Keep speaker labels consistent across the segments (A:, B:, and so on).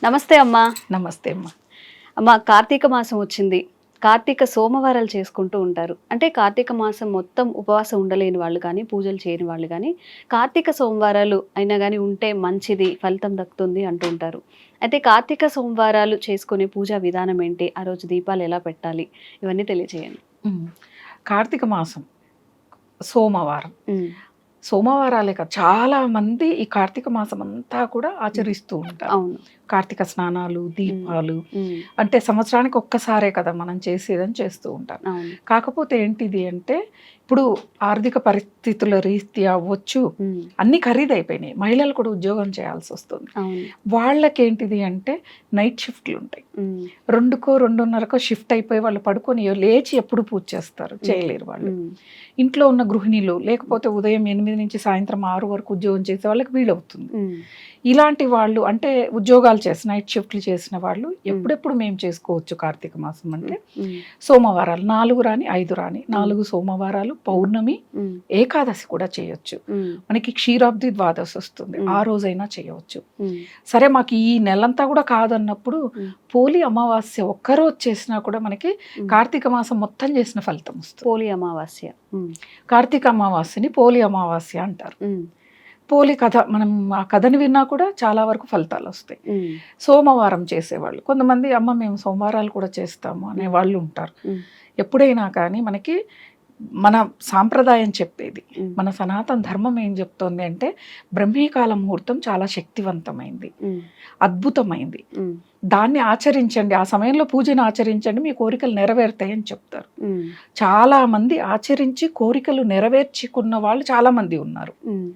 A: నమస్తే అమ్మా.
B: నమస్తే అమ్మ.
A: అమ్మా, కార్తీక మాసం వచ్చింది. కార్తీక సోమవారాలు చేసుకుంటూ ఉంటారు. అంటే కార్తీక మాసం మొత్తం ఉపవాసం ఉండలేని వాళ్ళు కానీ, పూజలు చేయని వాళ్ళు కానీ, కార్తీక సోమవారాలు అయినా కానీ ఉంటే మంచిది, ఫలితం దక్కుతుంది అంటూ ఉంటారు. అయితే కార్తీక సోమవారాలు చేసుకునే పూజా విధానం ఏంటి? ఆ రోజు దీపాలు ఎలా పెట్టాలి? ఇవన్నీ తెలియజేయండి.
B: కార్తీక మాసం సోమవారం.
A: ఉమ్,
B: సోమవారాలే కాదు, చాలా మంది ఈ కార్తీక మాసం అంతా కూడా ఆచరిస్తూ ఉంటారు.
A: అవును.
B: కార్తీక స్నానాలు, దీపాలు.
A: ఉమ్,
B: అంటే సంవత్సరానికి ఒక్కసారే కదా మనం చేసేదని చేస్తూ ఉంటారు.
A: అవును.
B: కాకపోతే ఏంటిది అంటే ఇప్పుడు ఆర్థిక పరిస్థితుల రీత్యా అవ్వచ్చు,
A: ఉమ్,
B: అన్ని ఖరీదైపోయినాయి. మహిళలు కూడా ఉద్యోగం చేయాల్సి వస్తుంది.
A: అవును.
B: వాళ్ళకేంటిది అంటే నైట్ షిఫ్ట్లు ఉంటాయి.
A: ఉమ్,
B: 2కో 2:30కో షిఫ్ట్ అయిపోయి వాళ్ళు పడుకొని లేచి ఎప్పుడు పూజ చేస్తారు? చేయలేరు వాళ్ళు.
A: ఉమ్,
B: ఇంట్లో ఉన్న గృహిణులు, లేకపోతే ఉదయం 8 నుంచి సాయంత్రం 6 వరకు ఉద్యోగం చేసే వాళ్ళకి వీలవుతుంది.
A: ఉమ్,
B: ఇలాంటి వాళ్ళు అంటే ఉద్యోగాలు చేసి నైట్ షిఫ్ట్లు చేసిన వాళ్ళు ఎప్పుడెప్పుడు మేము చేసుకోవచ్చు కార్తీక మాసం అంటే
A: ఉమ్,
B: సోమవారాలు 4 రాని 5 రాని 4 సోమవారాలు, పౌర్ణమి,
A: ఉమ్,
B: ఏకాదశి కూడా చేయొచ్చు.
A: ఉమ్,
B: మనకి క్షీరాబ్ది ద్వాదశి వస్తుంది, ఆ రోజైనా చేయవచ్చు.
A: ఉమ్,
B: సరే మాకు ఈ నెలంతా కూడా కాదన్నప్పుడు పోలి అమావాస్య ఒక్కరోజు చేసినా కూడా మనకి కార్తీక మాసం మొత్తం చేసిన ఫలితం వస్తుంది.
A: పోలి అమావాస్య. ఉమ్,
B: కార్తీక అమావాస్యని పోలి అమావాస్య అంటారు.
A: ఉమ్,
B: పోలి కథ, మనం ఆ కథని విన్నా కూడా చాలా వరకు ఫలితాలు వస్తాయి.
A: ఉమ్,
B: సోమవారం చేసేవాళ్ళు కొంతమంది, అమ్మ మేము సోమవారాలు కూడా చేస్తాము అనే వాళ్ళు ఉంటారు.
A: ఉమ్,
B: ఎప్పుడైనా కానీ మనకి మన సాంప్రదాయం చెప్పేది,
A: ఉమ్,
B: మన సనాతన ధర్మం ఏం చెప్తోంది అంటే బ్రహ్మీకాల ముహూర్తం చాలా శక్తివంతమైంది,
A: ఉమ్,
B: అద్భుతమైంది.
A: ఉమ్,
B: దాన్ని ఆచరించండి, ఆ సమయంలో పూజను ఆచరించండి, మీ కోరికలు నెరవేరుతాయని చెప్తారు.
A: ఉమ్,
B: చాలా మంది ఆచరించి కోరికలు నెరవేర్చుకున్న వాళ్ళు చాలా మంది ఉన్నారు,
A: ఉమ్,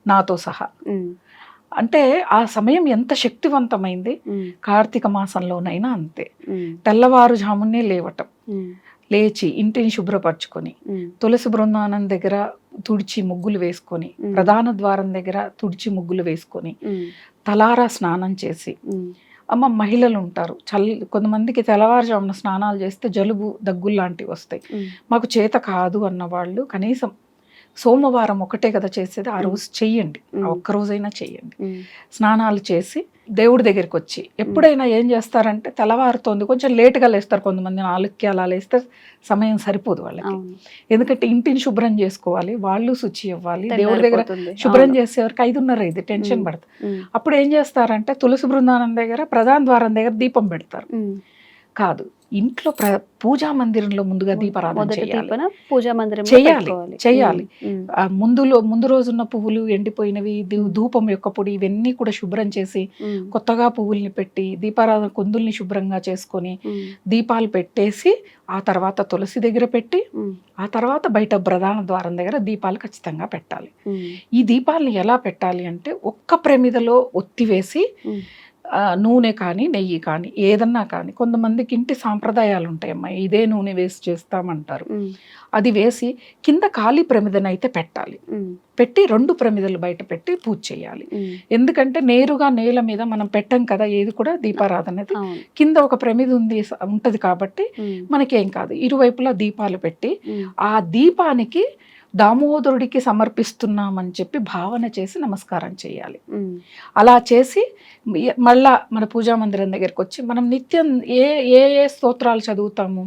B: నాతో సహా.
A: ఉమ్,
B: అంటే ఆ సమయం ఎంత శక్తివంతమైంది.
A: ఉమ్,
B: కార్తీక మాసంలోనైనా అంతే.
A: ఉమ్,
B: తెల్లవారుజామునే లేవటం,
A: ఉమ్,
B: లేచి ఇంటిని శుభ్రపరచుకొని,
A: ఉమ్,
B: తులసి బృందానం దగ్గర తుడిచి ముగ్గులు వేసుకొని, ప్రధాన ద్వారం దగ్గర తుడిచి ముగ్గులు వేసుకొని,
A: ఉమ్,
B: తలారా స్నానం చేసి,
A: ఉమ్,
B: అమ్మ మహిళలు ఉంటారు, కొంతమందికి తెల్లవారుజామున స్నానాలు చేస్తే జలుబు దగ్గులు లాంటివి వస్తాయి.
A: ఉమ్,
B: మాకు చేత కాదు అన్న వాళ్ళు కనీసం సోమవారం ఒకటే కదా చేసేది, ఆ రోజు చెయ్యండి, ఆ ఒక్కరోజైనా చెయ్యండి.
A: ఉమ్,
B: స్నానాలు చేసి దేవుడి దగ్గరికి వచ్చి, ఎప్పుడైనా ఏం చేస్తారంటే తెల్లవారుతోంది కొంచెం లేటుగా లేస్తారు కొంతమంది, 4కి అలా లేస్తే సమయం సరిపోదు వాళ్ళకి.
A: అవును.
B: ఎందుకంటే ఇంటిని శుభ్రం చేసుకోవాలి, వాళ్ళు శుచి ఇవ్వాలి, దేవుడి దగ్గర
A: తెల్లారిపోతుంది.
B: శుభ్రం
A: అవును.
B: చేసేవారికి 5:30 అయింది, టెన్షన్ పడుతుంది.
A: ఉమ్,
B: అప్పుడు ఏం చేస్తారంటే తులసి బృందానం దగ్గర ప్రధాన ద్వారం దగ్గర దీపం పెడతారు.
A: ఉమ్,
B: కాదు, ఇంట్లో పూజా మందిరంలో ముందుగా దీపారాధన
A: మొదటి
B: చేయాలి.
A: దీపన పూజా మందిరం
B: చెయ్యాలి. ముందు రోజున్న పువ్వులు ఎండిపోయినవి, ధూపం యొక్క పొడి, ఇవన్నీ కూడా శుభ్రం చేసి కొత్తగా పువ్వుల్ని పెట్టి దీపారాధన కుందుల్ని శుభ్రంగా చేసుకొని దీపాలు పెట్టేసి, ఆ తర్వాత తులసి దగ్గర పెట్టి, ఆ తర్వాత బయట ప్రధాన ద్వారం దగ్గర దీపాలు ఖచ్చితంగా పెట్టాలి. ఈ దీపాలను ఎలా పెట్టాలి అంటే ఒక్క ప్రమిదలో ఒత్తి వేసి, నూనె కానీ నెయ్యి కానీ ఏదన్నా కానీ, కొంతమందికి ఇంటి సాంప్రదాయాలు ఉంటాయమ్మా, ఇదే నూనె వేసి చేస్తామంటారు. అది వేసి కింద ఖాళీ ప్రమిదనైతే పెట్టాలి. పెట్టి 2 ప్రమిదలు బయట పెట్టి పూజ చేయాలి. ఎందుకంటే నేరుగా నేల మీద మనం పెట్టం కదా ఏది కూడా దీపారాధనది, కింద ఒక ప్రమిద ఉంటది కాబట్టి మనకేం కాదు. ఇరువైపులా దీపాలు పెట్టి ఆ దీపానికి దామోదరుడికి సమర్పిస్తున్నామని చెప్పి భావన చేసి నమస్కారం చేయాలి. అలా చేసి మళ్ళా మన పూజా మందిరం దగ్గరికి వచ్చి మనం నిత్యం ఏ ఏ ఏ స్తోత్రాలు చదువుతాము,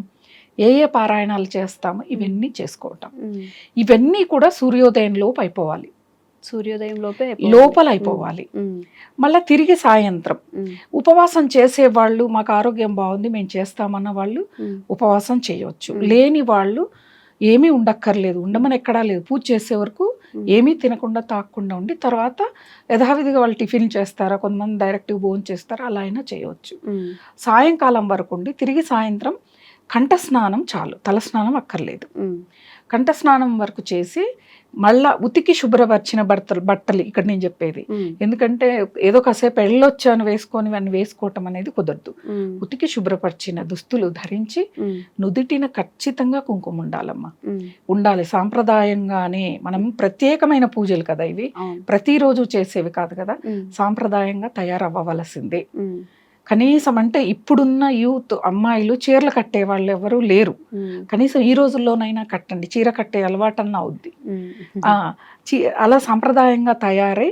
B: ఏ ఏ పారాయణాలు చేస్తాము, ఇవన్నీ చేసుకోవటం. ఇవన్నీ కూడా సూర్యోదయం లోపు అయిపోవాలి,
A: సూర్యోదయం
B: లోపల అయిపోవాలి. మళ్ళీ తిరిగి సాయంత్రం ఉపవాసం చేసేవాళ్ళు, మాకు ఆరోగ్యం బాగుంది మేము చేస్తామన్న వాళ్ళు ఉపవాసం చేయవచ్చు. లేని వాళ్ళు ఏమీ ఉండక్కర్లేదు, ఉండమని ఎక్కడా లేదు. పూజ చేసే వరకు ఏమీ తినకుండా తాగకుండా ఉండి తర్వాత యథావిధిగా వాళ్ళు టిఫిన్ చేస్తారా, కొంతమంది డైరెక్ట్గా భోజనం చేస్తారా, అలా అయినా చేయవచ్చు. సాయంకాలం వరకు ఉండి తిరిగి సాయంత్రం కంఠస్నానం చాలు, తలస్నానం అక్కర్లేదు. కంఠస్నానం వరకు చేసి మళ్ళా ఉతికి శుభ్రపరిచిన బట్టలు ఇక్కడ నేను చెప్పేది. ఎందుకంటే ఏదో కాసేపు వెళ్ళొచ్చాను వేసుకొని అన్ని వేసుకోవటం అనేది కుదరదు. ఉతికి శుభ్రపరిచిన దుస్తులు ధరించి నుదిటిన ఖచ్చితంగా కుంకుమ ఉండాలమ్మా, ఉండాలి. సాంప్రదాయంగానే మనం ప్రత్యేకమైన పూజలు కదా ఇవి, ప్రతిరోజు చేసేవి కాదు కదా, సాంప్రదాయంగా తయారవ్వవలసిందే. కనీసం అంటే ఇప్పుడున్న యూత్ అమ్మాయిలు చీరలు కట్టే వాళ్ళు ఎవరు లేరు, కనీసం ఈ రోజుల్లోనైనా కట్టండి, చీర కట్టే అలవాటన్నా అవుద్ది. అలా సాంప్రదాయంగా తయారై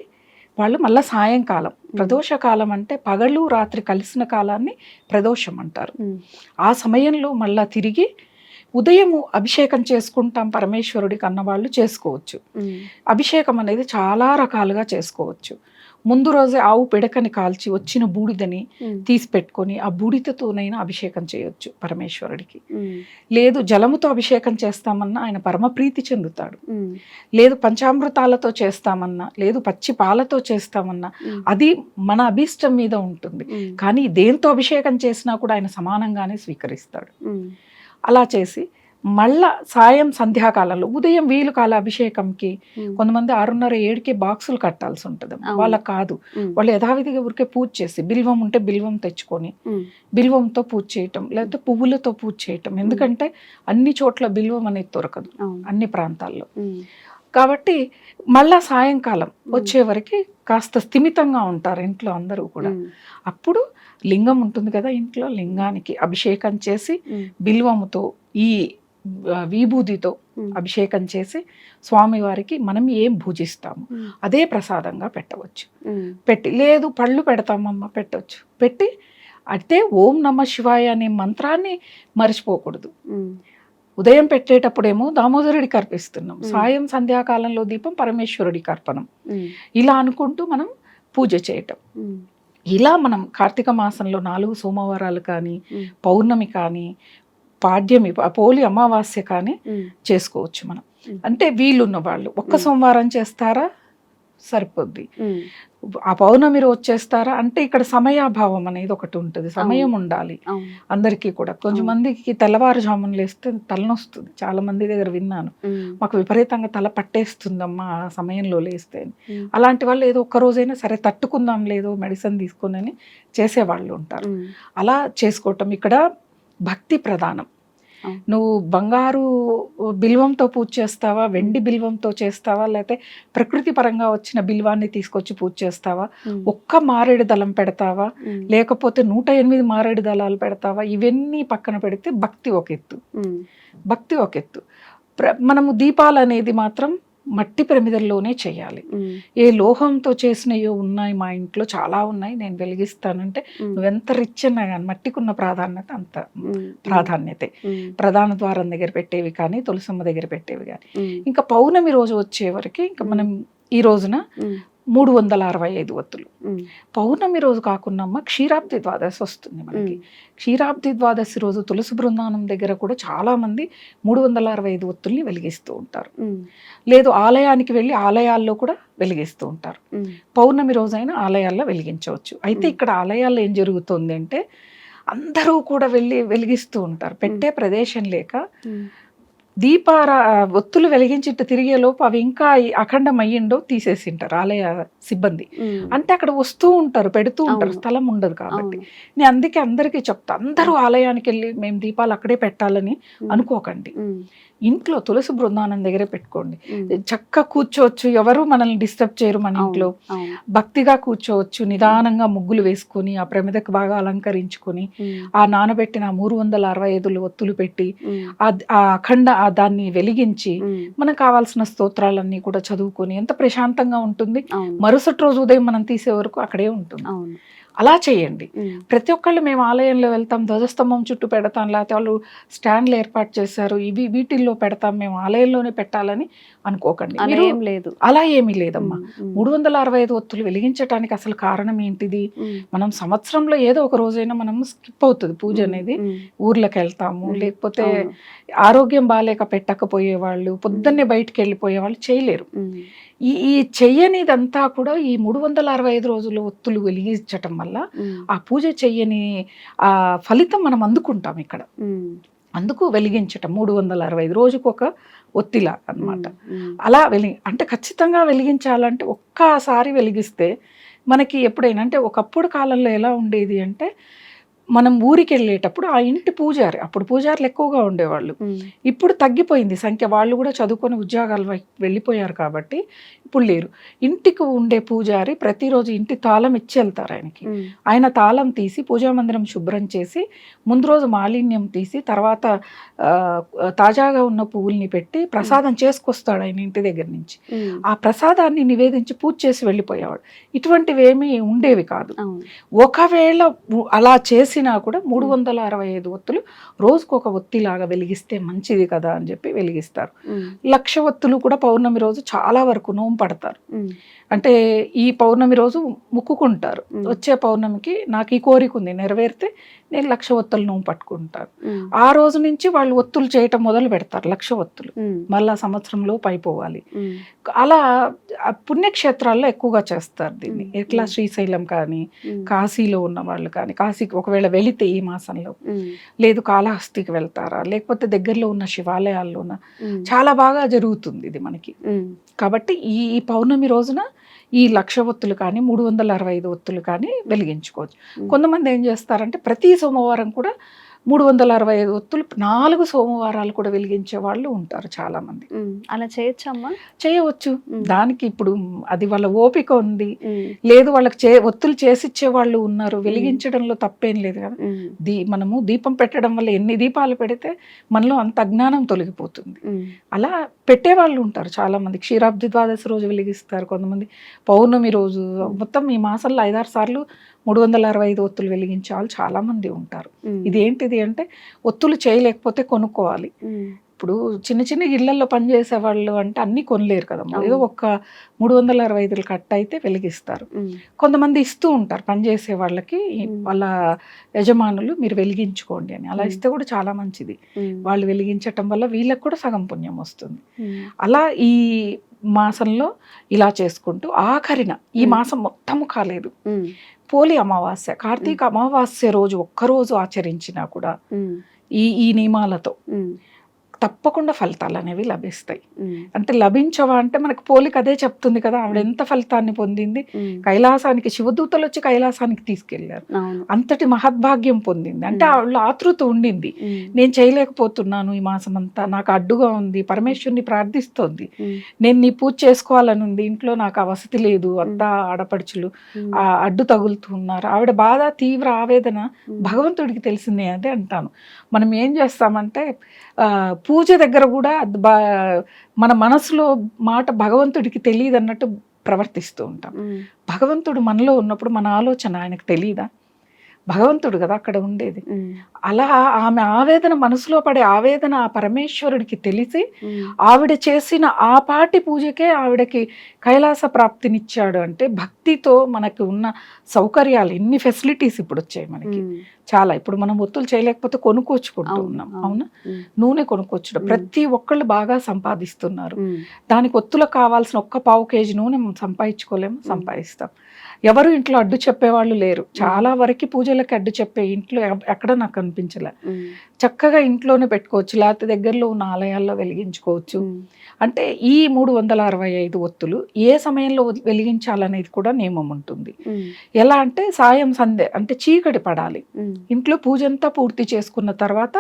B: వాళ్ళు మళ్ళీ సాయంకాలం ప్రదోష కాలం అంటే పగలు రాత్రి కలిసిన కాలాన్ని ప్రదోషం అంటారు. ఆ సమయంలో మళ్ళా తిరిగి ఉదయము అభిషేకం చేసుకుంటాం పరమేశ్వరుడికి అన్నవాళ్ళు చేసుకోవచ్చు. అభిషేకం అనేది చాలా రకాలుగా చేసుకోవచ్చు. ముందు రోజే ఆవు పిడకని కాల్చి వచ్చిన బూడిదని తీసి పెట్టుకొని ఆ బూడిదతోనైనా అభిషేకం చేయొచ్చు పరమేశ్వరుడికి. లేదు జలముతో అభిషేకం చేస్తామన్నా ఆయన పరమప్రీతి చెందుతాడు. లేదు పంచామృతాలతో చేస్తామన్నా, లేదు పచ్చి పాలతో చేస్తామన్నా, అది మన అభీష్టం మీద ఉంటుంది. కానీ దేంతో అభిషేకం చేసినా కూడా ఆయన సమానంగానే స్వీకరిస్తాడు. అలా చేసి మళ్ళా సాయం సంధ్యాకాలంలో ఉదయం వీలు కాల అభిషేకంకి కొంతమంది 6:30-7కి బాక్సులు కట్టాల్సి ఉంటుంది. వాళ్ళకి కాదు, వాళ్ళు యథావిధిగా ఊరికే పూజ చేసి బిల్వం ఉంటే బిల్వం తెచ్చుకొని బిల్వంతో పూజ చేయటం, లేకపోతే పువ్వులతో పూజ చేయటం. ఎందుకంటే అన్ని చోట్ల బిల్వం అనేది దొరకదు అన్ని ప్రాంతాల్లో. కాబట్టి మళ్ళా సాయంకాలం వచ్చేవరకు కాస్త స్థిమితంగా ఉంటారు ఇంట్లో అందరూ కూడా. అప్పుడు లింగం ఉంటుంది కదా ఇంట్లో, లింగానికి అభిషేకం చేసి బిల్వముతో ఈ విభూతితో అభిషేకం చేసి స్వామివారికి మనం ఏం పూజిస్తాము అదే ప్రసాదంగా పెట్టవచ్చు. పెట్టి లేదు పళ్ళు పెడతామమ్మ పెట్టవచ్చు. పెట్టి అంటే ఓం నమ శివాయ అనే మంత్రాన్ని మర్చిపోకూడదు. ఉదయం పెట్టేటప్పుడేమో దామోదరుడికి అర్పిస్తున్నాం, సాయం సంధ్యాకాలంలో దీపం పరమేశ్వరుడికి అర్పణం, ఇలా అనుకుంటూ మనం పూజ చేయటం. ఇలా మనం కార్తీక మాసంలో 4 సోమవారాలు కానీ, పౌర్ణమి కానీ, పాడ్యమి పోలి అమావాస్య కానీ చేసుకోవచ్చు మనం. అంటే వీళ్ళున్న వాళ్ళు ఒక్క సోమవారం చేస్తారా సరిపోద్ది, ఆ పౌర్ణమి రోజు చేస్తారా అంటే ఇక్కడ సమయాభావం అనేది ఒకటి ఉంటుంది. సమయం ఉండాలి అందరికీ కూడా. కొంచెంమందికి తెల్లవారుజామున లేస్తే తలనొస్తుంది, చాలా మంది దగ్గర విన్నాను, మాకు విపరీతంగా తల పట్టేస్తుందమ్మా ఆ సమయంలో లేస్తే. అలాంటి వాళ్ళు ఏదో ఒక్క రోజైనా సరే తట్టుకుందాం, లేదో మెడిసిన్ తీసుకుని చేసేవాళ్ళు ఉంటారు. అలా చేసుకోవటం ఇక్కడ భక్తి ప్రధానం. నువ్వు బంగారు బిల్వంతో పూజ చేస్తావా, వెండి బిల్వంతో చేస్తావా, లేకపోతే ప్రకృతి పరంగా వచ్చిన బిల్వాన్ని తీసుకొచ్చి పూజ చేస్తావా, ఒక్క మారేడు దళం పెడతావా, లేకపోతే 108 మారేడు దళాలు పెడతావా, ఇవన్నీ పక్కన పెడితే భక్తి ఒక ఎత్తు. భక్తి ఒక ఎత్తు. మనము దీపాలు అనేది మాత్రం మట్టి ప్రమిదల్లోనే చేయాలి. ఏ లోహంతో చేసినయో ఉన్నాయి మా ఇంట్లో, చాలా ఉన్నాయి, నేను వెలిగిస్తానంటే నువ్వెంత రిచ్ అన్నా కానీ మట్టికున్న ప్రాధాన్యత అంత ప్రాధాన్యతే. ప్రధాన ద్వారం దగ్గర పెట్టేవి కానీ, తులసమ్మ దగ్గర పెట్టేవి కానీ. ఇంకా పౌర్ణమి రోజు వచ్చే వరకు ఇంకా మనం ఈ రోజున 365 ఒత్తులు. పౌర్ణమి రోజు కాకుండా క్షీరాబ్ది ద్వాదశి వస్తుంది మనకి. క్షీరాబ్ది ద్వాదశి రోజు తులసి బృందానం దగ్గర కూడా చాలా మంది 365 ఒత్తుల్ని వెలిగిస్తూ ఉంటారు. లేదు ఆలయానికి వెళ్ళి ఆలయాల్లో కూడా వెలిగిస్తూ ఉంటారు. పౌర్ణమి రోజైనా ఆలయాల్లో వెలిగించవచ్చు. అయితే ఇక్కడ ఆలయాల్లో ఏం జరుగుతుంది అంటే అందరూ కూడా వెళ్ళి వెలిగిస్తూ ఉంటారు. పెట్టే ప్రదేశం లేక ఒత్తులు వెలిగించి తిరిగే లోపు అవి ఇంకా అఖండం అయ్యిండో తీసేసింటారు ఆలయ సిబ్బంది. అంటే అక్కడ వస్తూ ఉంటారు, పెడుతూ ఉంటారు, స్థలం ఉండదు కాబట్టి. నేను అందుకే అందరికీ చెప్తా, అందరూ ఆలయానికి వెళ్ళి మేము దీపాలు అక్కడే పెట్టాలని అనుకోకండి. ఇంట్లో తులసి బృందానం దగ్గరే పెట్టుకోండి. చక్కగా కూర్చోవచ్చు, ఎవరు మనల్ని డిస్టర్బ్ చేయరు. మన ఇంట్లో భక్తిగా కూర్చోవచ్చు, నిదానంగా ముగ్గులు వేసుకొని ఆ ప్రమిదకు బాగా అలంకరించుకొని ఆ నానబెట్టిన 365 ఒత్తులు పెట్టి ఆ అఖండ దాన్ని వెలిగించి మనకు కావాల్సిన స్తోత్రాలన్నీ కూడా చదువుకొని ఎంత ప్రశాంతంగా ఉంటుంది. మరుసటి రోజు ఉదయం మనం తీసే వరకు అక్కడే ఉంటుంది. అలా చేయండి. ప్రతి ఒక్కళ్ళు మేము ఆలయంలో వెళ్తాం, ధ్వజస్తంభం చుట్టూ పెడతాం, లేకపోతే వాళ్ళు స్టాండ్లు ఏర్పాటు చేశారు వీటిల్లో పెడతాం, మేము ఆలయంలోనే పెట్టాలని అనుకోకండి. అలా ఏమీ లేదమ్మా. 365 ఒత్తులు వెలిగించడానికి అసలు కారణం ఏంటిది? మనం సంవత్సరంలో ఏదో ఒక రోజైనా మనం స్కిప్ అవుతుంది పూజ అనేది. ఊర్లోకి వెళ్తాము, లేకపోతే ఆరోగ్యం బాగాలేక పెట్టకపోయే వాళ్ళు, పొద్దున్నే బయటికి వెళ్ళిపోయే వాళ్ళు చేయలేరు. ఈ చెయ్యనిదంతా కూడా ఈ 365 రోజులు ఒత్తులు వెలిగించటం వల్ల ఆ పూజ చెయ్యని ఆ ఫలితం మనం అందుకుంటాం ఇక్కడ. అందుకు వెలిగించటం 365 రోజుకు ఒక ఒత్తిలా అన్నమాట. అలా అంటే ఖచ్చితంగా వెలిగించాలంటే ఒక్కసారి వెలిగిస్తే మనకి ఎప్పుడైనా అంటే ఒకప్పుడు కాలంలో ఎలా ఉండేది అంటే మనం ఊరికి వెళ్ళేటప్పుడు ఆ ఇంటి పూజారి, అప్పుడు పూజారులు ఎక్కువగా ఉండేవాళ్ళు, ఇప్పుడు తగ్గిపోయింది సంఖ్య, వాళ్ళు కూడా చదువుకొని ఉద్యోగాలు వెళ్ళిపోయారు కాబట్టి ఇప్పుడు లేరు. ఇంటికి ఉండే పూజారి ప్రతిరోజు ఇంటి తాళం ఇచ్చి వెళ్తారు ఆయనకి. ఆయన తాళం తీసి పూజా మందిరం శుభ్రం చేసి ముందు రోజు మాలిన్యం తీసి తర్వాత తాజాగా ఉన్న పువ్వుల్ని పెట్టి ప్రసాదం చేసుకొస్తాడు ఆయన ఇంటి దగ్గర నుంచి. ఆ ప్రసాదాన్ని నివేదించి పూజ చేసి వెళ్ళిపోయేవాడు. ఇటువంటివి ఏమీ ఉండేవి కాదు. ఒకవేళ అలా చేసినా కూడా 365 ఒత్తులు రోజుకు ఒక ఒత్తిలాగా వెలిగిస్తే మంచిది కదా అని చెప్పి వెలిగిస్తారు. 1,00,000 ఒత్తులు కూడా పౌర్ణమి రోజు చాలా వరకు నోము పడతారు. అంటే ఈ పౌర్ణమి రోజు ముక్కుకుంటారు, వచ్చే పౌర్ణమికి నాకు ఈ కోరిక ఉంది నెరవేరితే నేను 1,00,000 ఒత్తులు నోము పట్టుకుంటారు. ఆ రోజు నుంచి వాళ్ళు ఒత్తులు చేయటం మొదలు పెడతారు. 1,00,000 ఒత్తులు మళ్ళా సంవత్సరంలో పైపోవాలి. అలా పుణ్యక్షేత్రాల్లో ఎక్కువగా చేస్తారు దీన్ని. ఎట్లా శ్రీశైలం కానీ కాశీలో ఉన్న వాళ్ళు కానీ, కాశీకి ఒకవేళ వెళితే ఈ మాసంలో, లేదు కాళహస్తికి వెళ్తారా, లేకపోతే దగ్గరలో ఉన్న శివాలయాల్లోన చాలా బాగా జరుగుతుంది ఇది మనకి. కాబట్టి ఈ పౌర్ణమి రోజున ఈ 1,00,000 ఒత్తులు కానీ 365 ఒత్తులు కానీ వెలిగించుకోవచ్చు. కొంతమంది ఏం చేస్తారంటే ప్రతి సోమవారం కూడా 365 ఒత్తులు 4 సోమవారాలు కూడా వెలిగించే వాళ్ళు ఉంటారు చాలా మంది.
A: అలా చేయొచ్చమ్మా?
B: చేయవచ్చు. దానికి ఇప్పుడు అది వాళ్ళ ఓపిక ఉంది, లేదు వాళ్ళకి ఒత్తులు చేసిచ్చే వాళ్ళు ఉన్నారు, వెలిగించడంలో తప్పేం లేదు కదా. మనము దీపం పెట్టడం వల్ల ఎన్ని దీపాలు పెడితే మనలో అంత అజ్ఞానం తొలగిపోతుంది. అలా పెట్టేవాళ్ళు ఉంటారు చాలా మంది. క్షీరాబ్ది ద్వాదశి రోజు వెలిగిస్తారు కొంతమంది, పౌర్ణమి రోజు, మొత్తం ఈ మాసంలో 5-6 సార్లు 365 ఒత్తులు వెలిగించే వాళ్ళు చాలా మంది ఉంటారు. ఇదేంటిది అంటే ఒత్తులు చేయలేకపోతే కొనుక్కోవాలి. ఇప్పుడు చిన్న చిన్న ఇళ్లలో పనిచేసే వాళ్ళు అంటే అన్ని కొనలేరు కదా, ఏదో ఒక 365 కట్ అయితే వెలిగిస్తారు. కొంతమంది ఇస్తూ ఉంటారు పనిచేసే వాళ్ళకి, వాళ్ళ యజమానులు మీరు వెలిగించుకోండి అని, అలా ఇస్తే కూడా చాలా మంచిది. వాళ్ళు వెలిగించటం వల్ల వీళ్ళకి కూడా సగం పుణ్యం వస్తుంది. అలా ఈ మాసంలో ఇలా చేసుకుంటూ ఆఖరిన ఈ మాసం మొత్తము కాలేదు, పోలి అమావాస్య, కార్తీక అమావాస్య రోజు ఒక్కరోజు ఆచరించినా కూడా ఈ నియమాలతో తప్పకుండా ఫలితాలు అనేవి లభిస్తాయి. అంటే లభించవా అంటే మనకు పోలిక అదే చెప్తుంది కదా, ఆవిడ ఎంత ఫలితాన్ని పొందింది, కైలాసానికి శివదూతలు వచ్చి కైలాసానికి తీసుకెళ్లారు, అంతటి మహద్భాగ్యం పొందింది. అంటే ఆవిడ ఆతృత ఉండింది, నేను చేయలేకపోతున్నాను ఈ మాసం అంతా, నాకు అడ్డుగా ఉంది, పరమేశ్వరుని ప్రార్థిస్తోంది, నేను నీ పూజ చేసుకోవాలని ఉంది, ఇంట్లో నాకు ఆ వసతి లేదు, అంతా ఆడపడుచులు అడ్డు తగులుతున్నారు. ఆవిడ బాధ, తీవ్ర ఆవేదన భగవంతుడికి తెలిసిందే అదే అంటాను. మనం ఏం చేస్తామంటే పూజ దగ్గర కూడా మన మనసులో మాట భగవంతుడికి తెలియదు అన్నట్టు ప్రవర్తిస్తూ ఉంటాం. భగవంతుడు మనలో ఉన్నప్పుడు మన ఆలోచన ఆయనకు తెలియదా? భగవంతుడు కదా అక్కడ ఉండేది. అలా ఆమె ఆవేదన, మనసులో పడే ఆవేదన ఆ పరమేశ్వరుడికి తెలిసి ఆవిడ చేసిన ఆ పాటి పూజకే ఆవిడకి కైలాస ప్రాప్తినిచ్చాడు. అంటే భక్తితో మనకు ఉన్న సౌకర్యాలు, ఎన్ని ఫెసిలిటీస్ ఇప్పుడు వచ్చాయి మనకి చాలా. ఇప్పుడు మనం ఒత్తులు చేయలేకపోతే కొనుక్కొచ్చుకుంటూ ఉన్నాం, అవునా, నూనె కొనుక్కొచ్చడం, ప్రతి ఒక్కళ్ళు బాగా సంపాదిస్తున్నారు. దానికి ఒత్తులకు కావాల్సిన 1 పావు కేజీ నూనె సంపాదించుకోలేము, సంపాదిస్తాం. ఎవరు ఇంట్లో అడ్డు చెప్పేవాళ్ళు లేరు. చాలా వరకు పూజలకు అడ్డు చెప్పే ఇంట్లో ఎక్కడ నాకు కనిపించలే. చక్కగా ఇంట్లోనే పెట్టుకోవచ్చు, లేకపోతే దగ్గరలో ఉన్న ఆలయాల్లో వెలిగించుకోవచ్చు. అంటే ఈ 365 ఒత్తులు ఏ సమయంలో వెలిగించాలనేది కూడా నియమం ఉంటుంది. ఎలా అంటే సాయం సంధ్య, అంటే చీకటి పడాలి, ఇంట్లో పూజ అంతా పూర్తి చేసుకున్న తర్వాత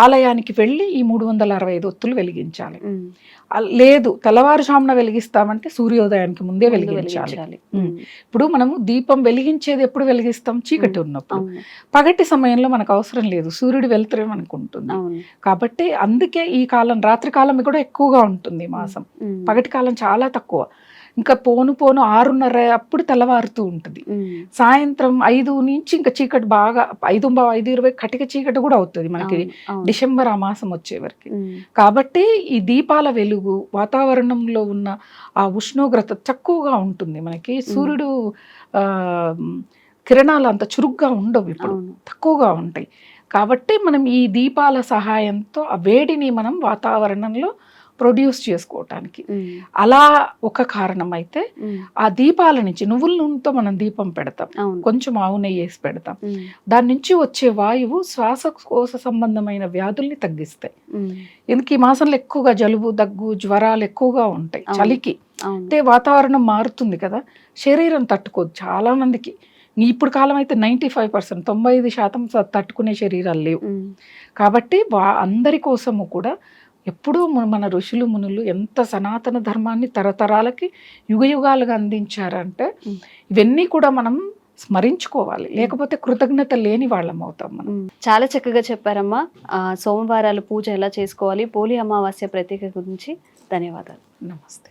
B: ఆలయానికి వెళ్ళి ఈ 365 ఒత్తులు వెలిగించాలి. లేదు తెల్లవారుజామున వెలిగిస్తామంటే సూర్యోదయానికి ముందే వెలిగించాలి. ఇప్పుడు మనము దీపం వెలిగించేది ఎప్పుడు వెలిగిస్తాం? చీకటి ఉన్నప్పుడు. పగటి సమయంలో మనకు అవసరం లేదు, సూర్యుడు వెళ్తురే మనకు ఉంటుంది. కాబట్టి అందుకే ఈ కాలం, రాత్రి కాలం కూడా ఎక్కువగా ఉంటుంది ఈ మాసం, పగటి కాలం చాలా తక్కువ. ఇంకా పోను 6:30 అప్పుడు తెల్లవారుతూ ఉంటుంది. సాయంత్రం 5 నుంచి ఇంకా చీకటి బాగా 5:20 కటిక చీకటి కూడా అవుతుంది మనకి డిసెంబర్ ఆ మాసం వచ్చే వరకు. కాబట్టి ఈ దీపాల వెలుగు, వాతావరణంలో ఉన్న ఆ ఉష్ణోగ్రత తక్కువగా ఉంటుంది మనకి. సూర్యుడు కిరణాలు అంత చురుగ్గా ఉండవు, ఇప్పుడు తక్కువగా ఉంటాయి. కాబట్టి మనం ఈ దీపాల సహాయంతో ఆ వేడిని మనం వాతావరణంలో ప్రొడ్యూస్ చేసుకోవటానికి అలా ఒక కారణం అయితే, ఆ దీపాల నుంచి నువ్వుల నూనెతో మనం దీపం పెడతాం, కొంచెం ఆవు నెయ్యి వేసి పెడతాం, దాని నుంచి వచ్చే వాయువు శ్వాసకోశ సంబంధమైన వ్యాధుల్ని తగ్గిస్తాయి. ఎందుకు ఈ మాసంలో ఎక్కువగా జలుబు, దగ్గు, జ్వరాలు ఎక్కువగా ఉంటాయి చలికి. అంటే వాతావరణం మారుతుంది కదా, శరీరం తట్టుకోదు చాలా మందికి. ఇప్పుడు కాలం అయితే 95%, 95% తట్టుకునే శరీరాలు లేవు.
A: ఉమ్,
B: కాబట్టి అందరి కోసము కూడా ఎప్పుడూ మన ఋషులు మునులు ఎంత సనాతన ధర్మాన్ని తరతరాలకి యుగయుగాలుగా అందించారంటే ఇవన్నీ కూడా మనం స్మరించుకోవాలి, లేకపోతే కృతజ్ఞత లేని వాళ్ళం అవుతాం మనం.
A: చాలా చక్కగా చెప్పారమ్మా. సోమవారాలు పూజ ఎలా చేసుకోవాలి, పోలి అమావాస్య ప్రత్యేకత గురించి ధన్యవాదాలు.
B: నమస్తే.